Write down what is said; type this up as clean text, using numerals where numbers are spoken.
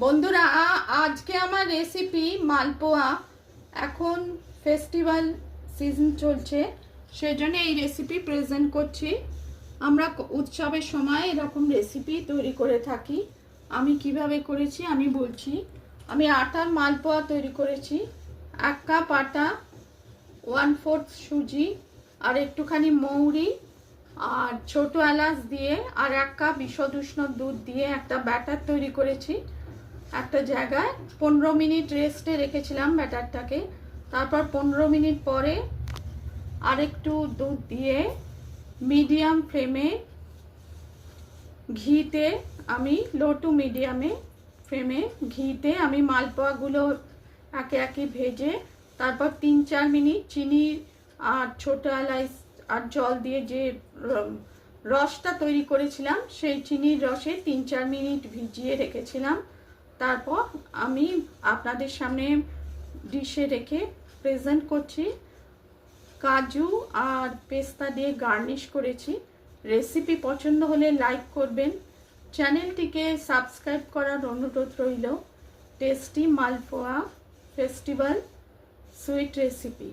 বন্ধুরা, আজকে আমার রেসিপি মালপোয়া। এখন ফেস্টিভ্যাল সিজন চলছে, সেজন্য এই রেসিপি প্রেজেন্ট করছি। আমরা উৎসবের সময় এরকম রেসিপি তৈরি করে থাকি। আমি কিভাবে করেছি আমি বলছি। আমি আটার মালপোয়া তৈরি করেছি। 1 কাপ আটা, 1/4 সুজি, আর একটুখানি মৌরি আর ছোট এলাচ দিয়ে, আর 1 কাপ ঈষদ উষ্ণ দুধ দিয়ে একটা ব্যাটার তৈরি করেছি। একটা জায়গায় 15 মিনিট রেস্টে রেখেছিলাম ব্যাটারটাকে। তারপর 15 মিনিট পরে আরেকটু দুধ দিয়ে মিডিয়াম ফ্লেমে ঘিতে, আমি লো টু মিডিয়ামে ফ্লেমে ঘিতে আমি মালপোয়াগুলো একে একে ভেজে, তারপর 3-4 মিনিট চিনি আর ছোট এলাচ আর জল দিয়ে যে রসটা তৈরি করেছিলাম, সেই চিনির রসে 3-4 মিনিট ভিজিয়ে রেখেছিলাম। তারপর আমি আপনাদের সামনে ডিশে রেখে প্রেজেন্ট করছি। কাজু আর পেস্তা দিয়ে গার্নিশ করেছি। রেসিপি পছন্দ হলে লাইক করবেন, চ্যানেলটিকে সাবস্ক্রাইব করার অনুরোধ রইল। টেস্টি মালপোয়া ফেস্টিভ্যাল সুইট রেসিপি।